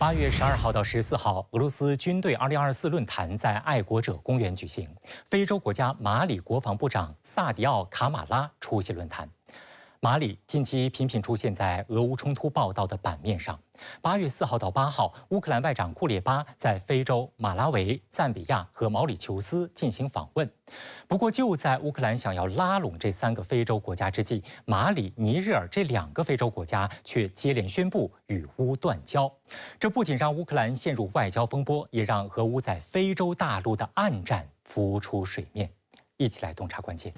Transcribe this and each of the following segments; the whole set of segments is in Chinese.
8月12号到14号，俄罗斯军队2024论坛在爱国者公园举行。非洲国家马里国防部长萨迪奥·卡马拉出席论坛。马里近期频频出现在俄乌冲突报道的版面上。8月4号到8号，乌克兰外长库列巴在非洲马拉维、赞比亚和毛里求斯进行访问。不过，就在乌克兰想要拉拢这3个非洲国家之际，马里、尼日尔这2个非洲国家却接连宣布与乌断交。这不仅让乌克兰陷入外交风波，也让俄乌在非洲大陆的暗战浮出水面。一起来洞察关键。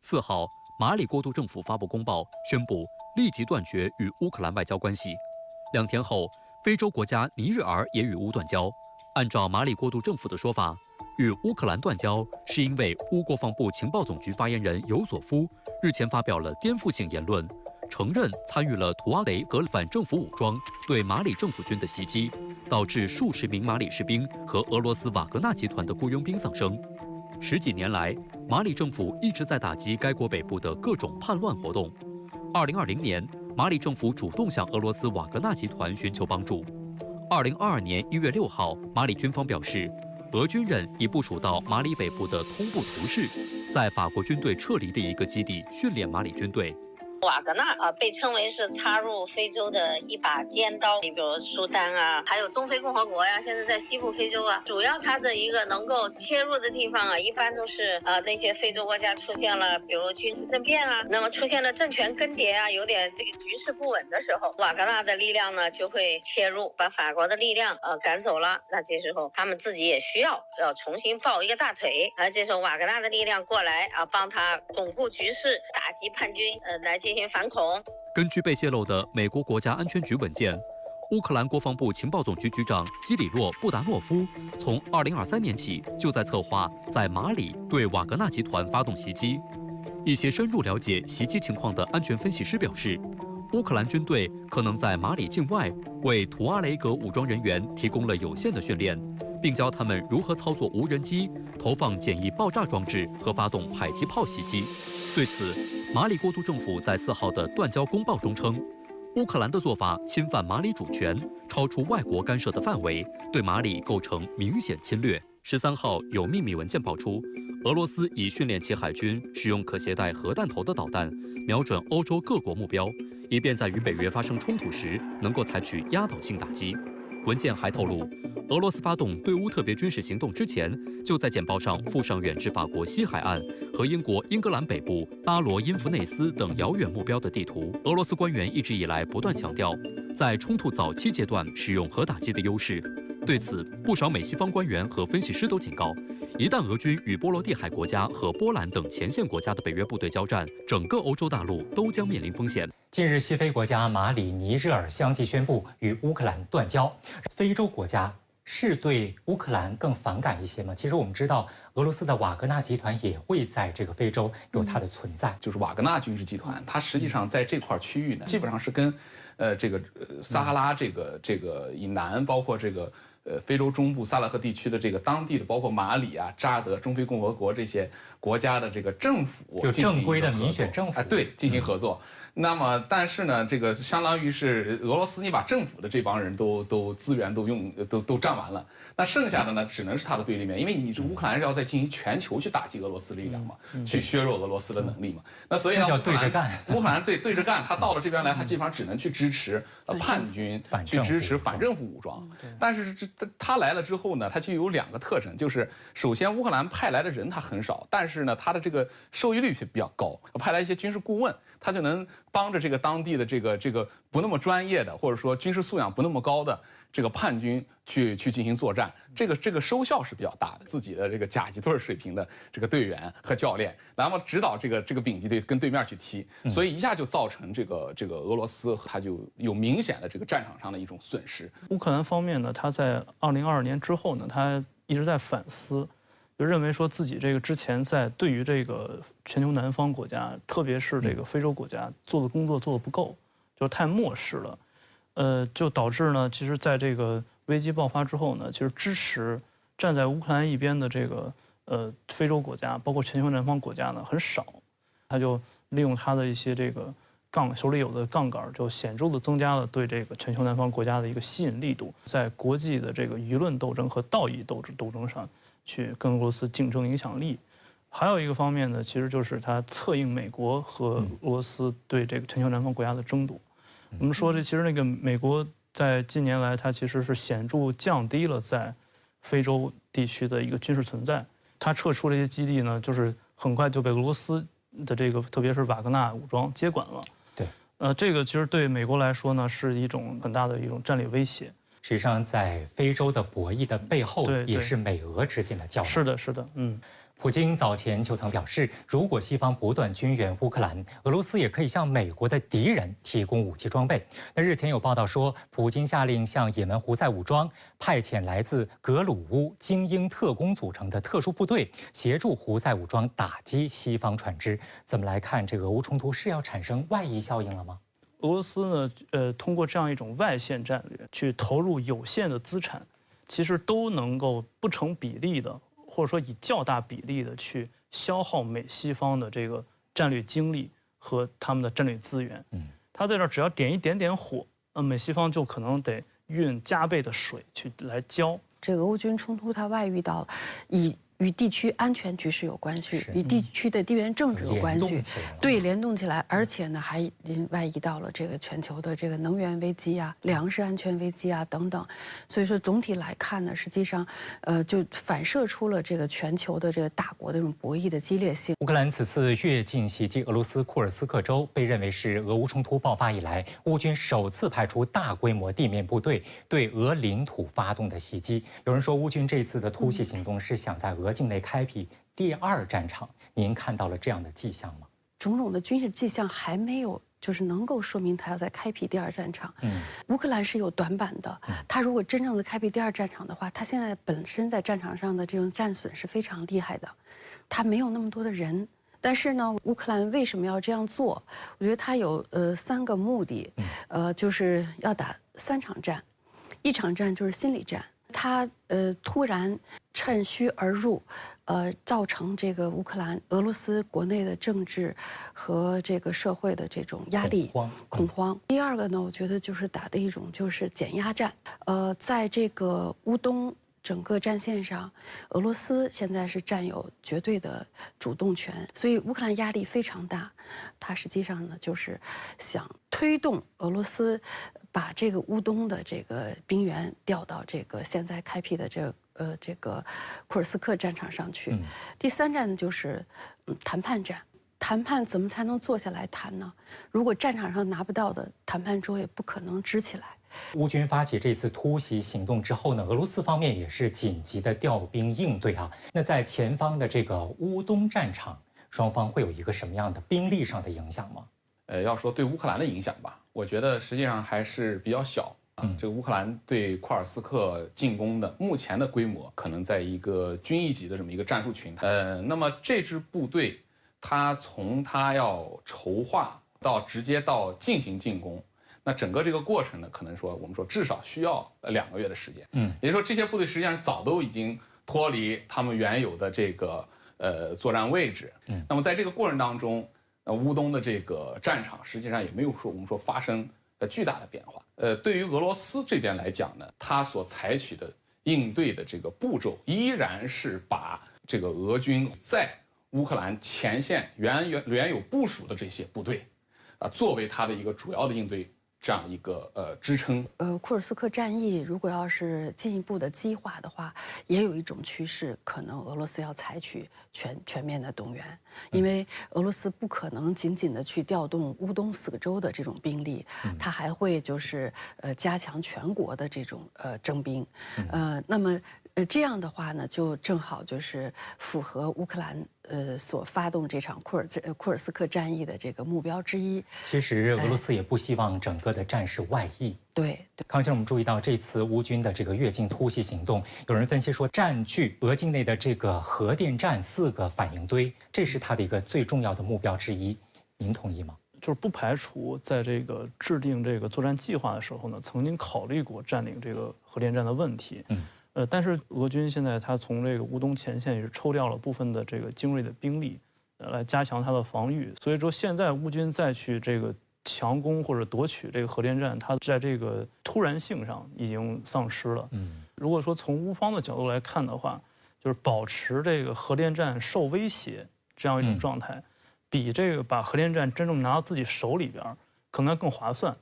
4号，马里过渡政府发布公报，宣布立即断绝与乌克兰外交关系。2天后，非洲国家尼日尔也与乌断交。按照马里过渡政府的说法，与乌克兰断交是因为乌国防部情报总局发言人尤佐夫日前发表了颠覆性言论，承认参与了图阿雷格反政府武装对马里政府军的袭击，导致数十名马里士兵和俄罗斯瓦格纳集团的雇佣兵丧生。10几年来，马里政府一直在打击该国北部的各种叛乱活动。2020年，马里政府主动向俄罗斯瓦格纳集团寻求帮助。2022年1月6号，马里军方表示，俄军人已部署到马里北部的通布图市，在法国军队撤离的一个基地训练马里军队。瓦格纳被称为是插入非洲的一把尖刀，你比如苏丹啊，还有中非共和国呀，现在在西部非洲啊，主要它的一个能够切入的地方啊，一般都是那些非洲国家出现了，比如军事政变啊，那么出现了政权更迭啊，有点这个局势不稳的时候，瓦格纳的力量呢就会切入，把法国的力量赶走了。那这时候他们自己也需要重新抱一个大腿，这时候瓦格纳的力量过来帮他巩固局势，打击叛军，来进行反恐。根据被泄露的美国国家安全局文件，乌克兰国防部情报总局局长基里洛·布达诺夫从2023年起就在策划在马里对瓦格纳集团发动袭击。一些深入了解袭击情况的安全分析师表示，乌克兰军队可能在马里境外为图阿雷格武装人员提供了有限的训练，并教他们如何操作无人机、投放简易爆炸装置和发动迫击炮袭击。对此，马里过渡政府在4号的断交公报中称，乌克兰的做法侵犯马里主权，超出外国干涉的范围，对马里构成明显侵略。13号有秘密文件爆出，俄罗斯已训练其海军使用可携带核弹头的导弹，瞄准欧洲各国目标，以便在与北约发生冲突时能够采取压倒性打击。文件还透露，俄罗斯发动对乌特别军事行动之前，就在简报上附上远至法国西海岸和英国英格兰北部巴罗因弗内斯等遥远目标的地图。俄罗斯官员一直以来不断强调，在冲突早期阶段使用核打击的优势。对此，不少美西方官员和分析师都警告，一旦俄军与波罗的海国家和波兰等前线国家的北约部队交战，整个欧洲大陆都将面临风险。近日，西非国家马里、尼日尔相继宣布与乌克兰断交。非洲国家是对乌克兰更反感一些吗？其实我们知道，俄罗斯的瓦格纳集团也会在这个非洲有它的存在。就是瓦格纳军事集团，它实际上在这块区域呢，基本上是跟这个撒哈拉这个以南，包括这个非洲中部萨勒赫地区的这个当地的，包括马里啊、扎德、中非共和国这些国家的这个政府，就正规的民选政府对进行合作。那么，但是呢，这个相当于是俄罗斯，你把政府的这帮人都资源都占完了，那剩下的呢，只能是他的对立面，因为你这乌克兰是要在进行全球去打击俄罗斯力量嘛，去削弱俄罗斯的能力嘛。那所以呢，叫对着干。乌克兰对着干，他到了这边来，他基本上只能去支持叛军，去支持反政府武装。但是他来了之后呢，他就有2个特征，就是首先乌克兰派来的人他很少，但是呢，他的这个受益率比较高，派来一些军事顾问，他就能帮着这个当地的这个不那么专业的，或者说军事素养不那么高的这个叛军去进行作战，这个收效是比较大的。自己的这个甲级队水平的这个队员和教练，然后指导这个丙级队跟对面去踢，所以一下就造成这个俄罗斯它就有明显的这个战场上的一种损失。乌克兰方面呢，他在2022年之后呢，他一直在反思。就认为说自己这个之前在对于这个全球南方国家，特别是这个非洲国家做的工作做得不够，就太漠视了，就导致呢，其实在这个危机爆发之后呢，其实支持站在乌克兰一边的这个非洲国家，包括全球南方国家呢很少，他就利用他的一些这个手里有的杠杆，就显著的增加了对这个全球南方国家的一个吸引力度，在国际的这个舆论斗争和道义斗争上去跟俄罗斯竞争影响力。还有一个方面呢，其实就是它策应美国和俄罗斯对这个全球南方国家的争夺。我们说其实那个美国在近年来，它其实是显著降低了在非洲地区的一个军事存在。它撤出这些基地呢，就是很快就被俄罗斯的这个特别是瓦格纳武装接管了。对，这个其实对美国来说呢，是一种很大的一种战略威胁。实际上，在非洲的博弈的背后，也是美俄之间的较量。是的，是的，普京早前就曾表示，如果西方不断军援乌克兰，俄罗斯也可以向美国的敌人提供武器装备。那日前有报道说，普京下令向也门胡塞武装派遣来自格鲁乌精英特工组成的特殊部队，协助胡塞武装打击西方船只。怎么来看这个俄乌冲突是要产生外溢效应了吗？俄罗斯呢，通过这样一种外线战略去投入有限的资产，其实都能够不成比例的，或者说以较大比例的去消耗美西方的这个战略精力和他们的战略资源。他在这儿只要点一点点火，美西方就可能得运加倍的水去来浇。这个俄乌军冲突它外遇到与地区安全局势有关系，与地区的地缘政治有关系，对，联动起来，而且呢还外移到了这个全球的这个能源危机啊、粮食安全危机啊等等。所以说总体来看呢，实际上就反射出了这个全球的这个大国的这种博弈的激烈性。乌克兰此次越境袭击俄罗斯库尔斯克州，被认为是俄乌冲突爆发以来乌军首次派出大规模地面部队对俄领土发动的袭击。有人说，乌军这次的突袭行动是想在俄境内开辟第二战场，您看到了这样的迹象吗？种种的军事迹象还没有，就是能够说明他要在开辟第二战场。乌克兰是有短板的，他如果真正的开辟第二战场的话，他现在本身在战场上的这种战损是非常厉害的，他没有那么多的人。但是呢，乌克兰为什么要这样做？我觉得他有3个目的，就是要打3场战，一场战就是心理战。他突然趁虚而入，造成这个俄罗斯国内的政治和这个社会的这种压力恐慌。第二个呢，我觉得就是打的一种就是减压战。在这个乌东整个战线上，俄罗斯现在是占有绝对的主动权，所以乌克兰压力非常大。他实际上呢，就是想推动俄罗斯把这个乌东的这个兵员调到这个现在开辟的这个库尔斯克战场上去。第3站呢就是谈判战。谈判怎么才能坐下来谈呢？如果战场上拿不到的，谈判桌也不可能支起来。乌军发起这次突袭行动之后呢，俄罗斯方面也是紧急的调兵应对啊。那在前方的这个乌东战场，双方会有一个什么样的兵力上的影响吗？要说对乌克兰的影响吧，我觉得实际上还是比较小啊。这个乌克兰对库尔斯克进攻的目前的规模，可能在一个军一级的这么一个战术群。那么这支部队，它从它要筹划到直接到进行进攻，那整个这个过程呢，可能说我们说至少需要2个月的时间。也就是说这些部队实际上早都已经脱离他们原有的这个作战位置。那么在这个过程当中，乌东的这个战场实际上也没有说我们说发生巨大的变化。对于俄罗斯这边来讲呢，它所采取的应对的这个步骤依然是把这个俄军在乌克兰前线原有部署的这些部队作为它的一个主要的应对这样一个支撑。库尔斯克战役如果要是进一步的激化的话，也有一种趋势，可能俄罗斯要采取全面的动员，因为俄罗斯不可能仅仅的去调动乌东4个州的这种兵力，它还会就是加强全国的这种征兵，那么这样的话呢，就正好就是符合乌克兰所发动这场库尔斯克战役的这个目标之一。其实俄罗斯也不希望整个的战事外溢。对，康先生，我们注意到这次乌军的这个越境突袭行动，有人分析说占据俄境内的这个核电站4个反应堆，这是它的一个最重要的目标之一。您同意吗？就是不排除在这个制定这个作战计划的时候呢，曾经考虑过占领这个核电站的问题。但是俄军现在他从这个乌东前线也是抽调了部分的这个精锐的兵力，来加强它的防御。所以说现在乌军再去这个强攻或者夺取这个核电站，它在这个突然性上已经丧失了。如果说从乌方的角度来看的话，就是保持这个核电站受威胁这样一种状态，比这个把核电站真正拿到自己手里边可能更划算。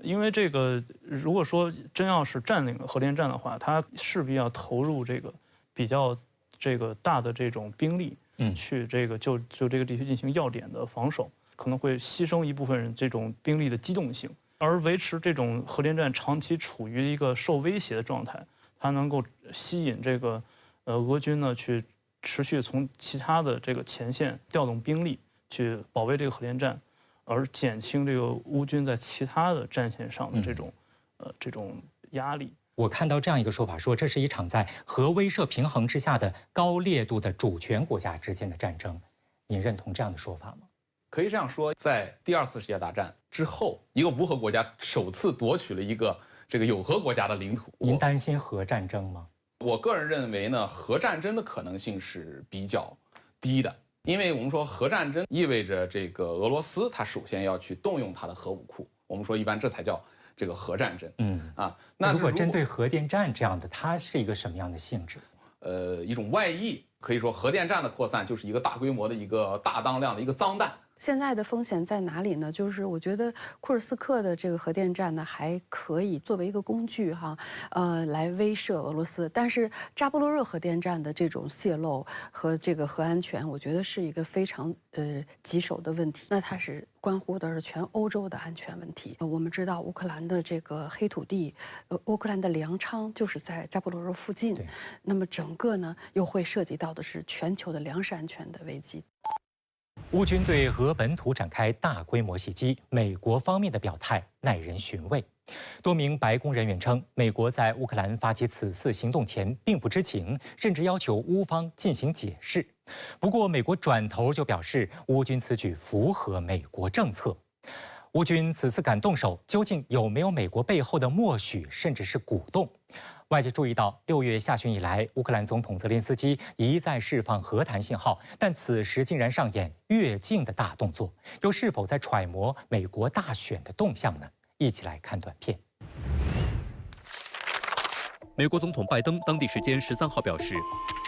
因为这个如果说真要是占领了核电站的话，它势必要投入这个比较这个大的这种兵力，去这个就这个地区进行要点的防守，可能会牺牲一部分这种兵力的机动性，而维持这种核电站长期处于一个受威胁的状态，它能够吸引这个俄军呢去持续从其他的这个前线调动兵力去保卫这个核电站，而减轻这个乌军在其他的战线上的这种压力。我看到这样一个说法，说这是一场在核威慑平衡之下的高烈度的主权国家之间的战争。您认同这样的说法吗？可以这样说，在第2次世界大战之后，一个无核国家首次夺取了一个这个有核国家的领土。您担心核战争吗？我个人认为呢，核战争的可能性是比较低的，因为我们说核战争意味着这个俄罗斯它首先要去动用它的核武库，我们说一般这才叫这个核战争。那如果针对核电站这样的，它是一个什么样的性质？一种外溢，可以说核电站的扩散就是一个大规模的一个大当量的一个脏弹。现在的风险在哪里呢？就是我觉得库尔斯克的这个核电站呢，还可以作为一个工具来威慑俄罗斯。但是扎波罗热核电站的这种泄漏和这个核安全，我觉得是一个非常棘手的问题。那它是关乎的是全欧洲的安全问题。我们知道乌克兰的这个黑土地，乌克兰的粮仓就是在扎波罗热附近。那么整个呢，又会涉及到的是全球的粮食安全的危机。乌军对俄本土展开大规模袭击，美国方面的表态耐人寻味。多名白宫人员称，美国在乌克兰发起此次行动前并不知情，甚至要求乌方进行解释。不过，美国转头就表示，乌军此举符合美国政策。乌军此次敢动手，究竟有没有美国背后的默许，甚至是鼓动？外界注意到，6月下旬以来，乌克兰总统泽连斯基一再释放和谈信号，但此时竟然上演越境的大动作，又是否在揣摩美国大选的动向呢？一起来看短片。美国总统拜登当地时间13号表示，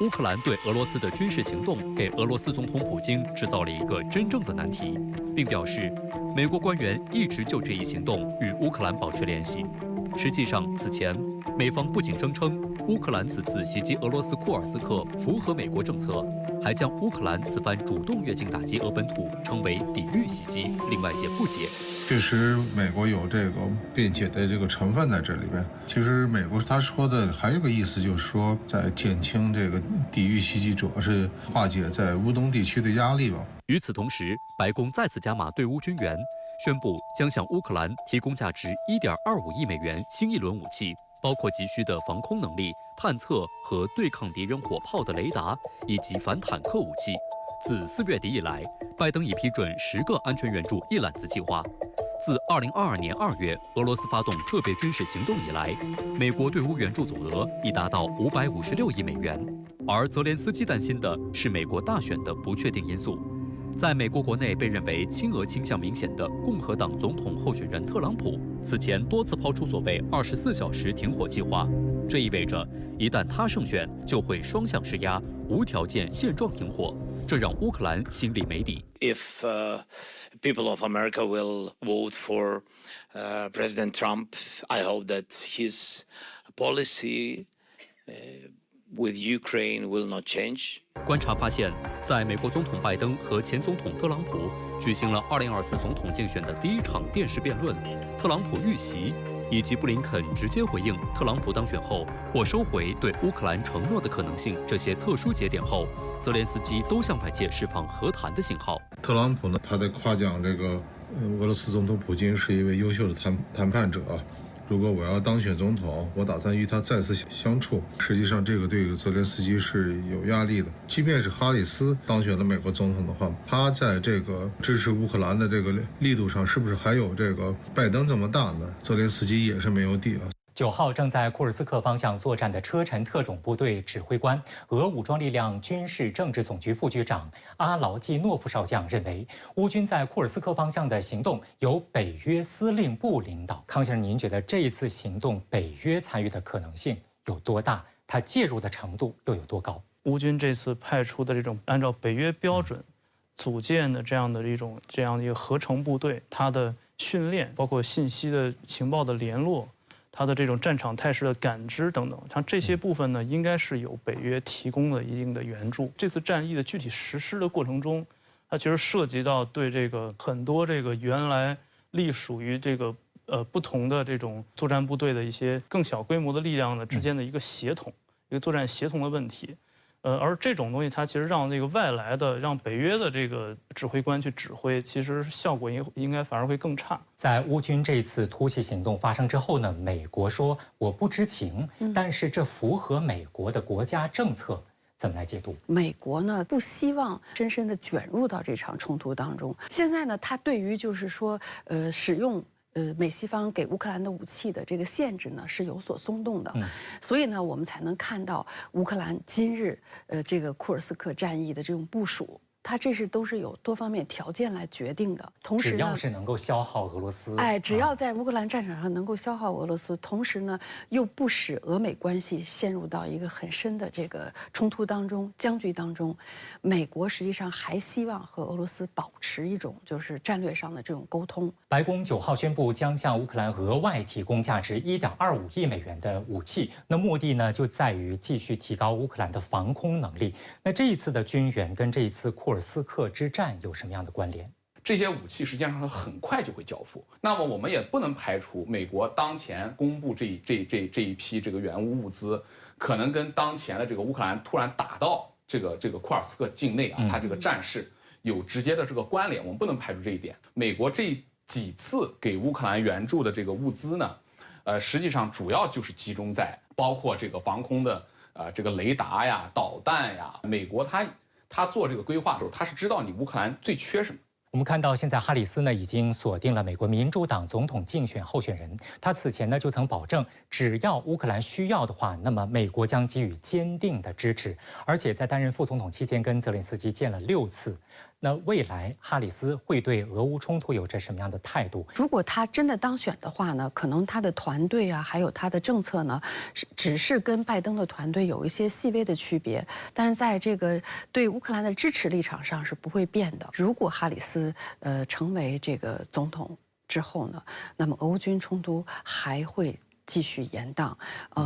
乌克兰对俄罗斯的军事行动给俄罗斯总统普京制造了一个真正的难题，并表示，美国官员一直就这一行动与乌克兰保持联系。实际上，此前美方不仅声称乌克兰此次袭击俄罗斯库尔斯克符合美国政策，还将乌克兰此番主动越境打击俄本土称为抵御袭击，令外界不解。确实，美国有这个辩解的这个成分在这里边。其实，美国他说的还有个意思，就是说在减轻这个抵御袭击，主要是化解在乌东地区的压力吧。与此同时，白宫再次加码对乌军援，宣布将向乌克兰提供价值1.25亿美元新一轮武器，包括急需的防空能力、探测和对抗敌人火炮的雷达，以及反坦克武器。自4月底以来，拜登已批准10个安全援助一揽子计划。自2022年2月俄罗斯发动特别军事行动以来，美国对乌援助总额已达到556亿美元。而泽连斯基担心的是美国大选的不确定因素。在美国国内被认为亲俄倾向明显的共和党总统候选人特朗普，此前多次抛出所谓24小时停火计划，这意味着一旦他胜选，就会双向施压，无条件现状停火，这让乌克兰心里没底。If people of America will vote for President Trump, I hope that his policy with Ukraine will not change. 观察发现，在美国总统拜登和前总统特朗普举行了2024总统竞选的第一场电视辩论，特朗普遇袭，以及布林肯直接回应特朗普当选后或收回对乌克兰承诺的可能性这些特殊节点后，泽连斯基都向外界释放和谈的信号。特朗普呢，他在夸奖这个俄罗斯总统普京是一位优秀的谈判者。如果我要当选总统，我打算与他再次相处。实际上，这个对泽连斯基是有压力的。即便是哈里斯当选了美国总统的话，他在这个支持乌克兰的这个力度上，是不是还有这个拜登这么大呢？泽连斯基也是没有底啊。9号正在库尔斯克方向作战的车臣特种部队指挥官、俄武装力量军事政治总局副局长阿劳季诺夫少将认为，乌军在库尔斯克方向的行动由北约司令部领导。康先生，您觉得这一次行动北约参与的可能性有多大？它介入的程度又有多高？乌军这次派出的这种按照北约标准组建的这样的一个合成部队，它的训练，包括信息的情报的联络，它的这种战场态势的感知等等，像这些部分呢，应该是有北约提供了一定的援助。这次战役的具体实施的过程中，它其实涉及到对这个很多这个原来隶属于这个不同的这种作战部队的一些更小规模的力量的之间的一个协同，一个作战协同的问题。而这种东西，它其实让这个外来的、让北约的这个指挥官去指挥，其实效果应该反而会更差。在乌军这次突袭行动发生之后呢，美国说我不知情，但是这符合美国的国家政策，怎么来解读？美国呢不希望深深地卷入到这场冲突当中。现在呢，他对于就是说，使用美西方给乌克兰的武器的这个限制呢是有所松动的，所以呢，我们才能看到乌克兰今日这个库尔斯克战役的这种部署。它这都是有多方面条件来决定的，同时呢，只要是能够消耗俄罗斯，只要在乌克兰战场上能够消耗俄罗斯，同时呢，又不使俄美关系陷入到一个很深的这个冲突当中、僵局当中，美国实际上还希望和俄罗斯保持一种就是战略上的这种沟通。白宫9号宣布将向乌克兰额外提供价值1.25亿美元的武器，那目的呢就在于继续提高乌克兰的防空能力。那这一次的军援跟这一次库尔斯克之战有什么样的关联？这些武器实际上很快就会交付。那么我们也不能排除美国当前公布这一批这个援乌物资，可能跟当前的这个乌克兰突然打到这个库尔斯克境内啊，它这个战事有直接的这个关联。我们不能排除这一点。美国这几次给乌克兰援助的这个物资呢，实际上主要就是集中在包括这个防空的这个雷达呀、导弹呀。美国他做这个规划的时候，他是知道你乌克兰最缺什么。我们看到，现在哈里斯呢已经锁定了美国民主党总统竞选候选人。他此前呢就曾保证，只要乌克兰需要的话，那么美国将给予坚定的支持。而且在担任副总统期间，跟泽连斯基见了6次。那未来哈里斯会对俄乌冲突有着什么样的态度？如果他真的当选的话呢，可能他的团队啊，还有他的政策呢，只是跟拜登的团队有一些细微的区别，但是在这个对乌克兰的支持立场上是不会变的。如果哈里斯成为这个总统之后呢，那么俄乌军冲突还会继续延宕，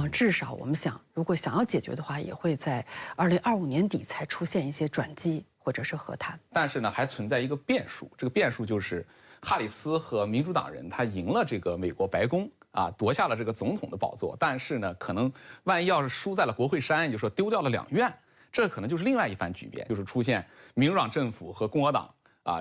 至少我们想，如果想要解决的话，也会在2025年底才出现一些转机或者是和谈。但是呢，还存在一个变数，这个变数就是哈里斯和民主党人他赢了这个美国白宫啊，夺下了这个总统的宝座，但是呢，可能万一要是输在了国会山，也就是说丢掉了2院，这可能就是另外一番局面，就是出现民主党政府和共和党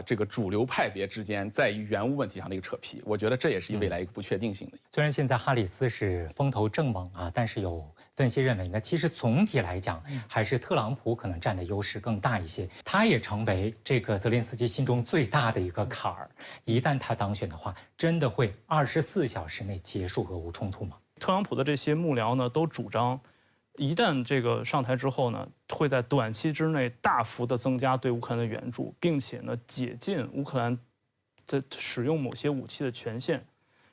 这个主流派别之间在于援乌问题上的一个扯皮，我觉得这也是未来一个不确定性的。虽然现在哈里斯是风头正猛啊，但是有分析认为呢，其实总体来讲还是特朗普可能占的优势更大一些，他也成为这个泽连斯基心中最大的一个坎儿。一旦他当选的话，真的会24小时内结束俄乌冲突吗？特朗普的这些幕僚呢，都主张，一旦这个上台之后呢，会在短期之内大幅的增加对乌克兰的援助，并且呢解禁乌克兰在使用某些武器的权限，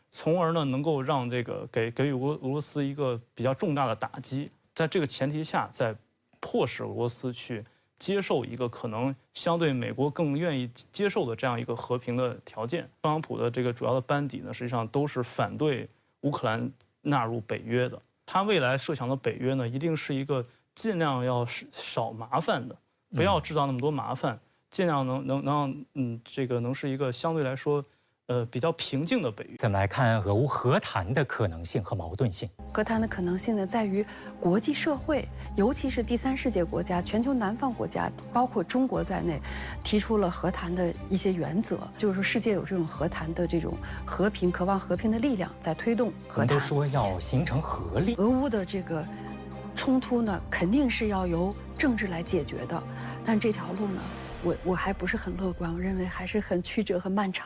从而呢能够让这个给予俄罗斯一个比较重大的打击。在这个前提下，再迫使俄罗斯去接受一个可能相对美国更愿意接受的这样一个和平的条件。特朗普的这个主要的班底呢，实际上都是反对乌克兰纳入北约的。他未来设想的北约呢，一定是一个尽量要少麻烦的，不要制造那么多麻烦，尽量能让这个能是一个相对来说比较平静的北约。怎么来看俄乌和谈的可能性和矛盾性？和谈的可能性呢，在于国际社会，尤其是第3世界国家、全球南方国家，包括中国在内，提出了和谈的一些原则，就是说世界有这种和谈的这种和平、渴望和平的力量在推动和谈。都说要形成合力。俄乌的这个冲突呢，肯定是要由政治来解决的，但这条路呢，我还不是很乐观，我认为还是很曲折和漫长。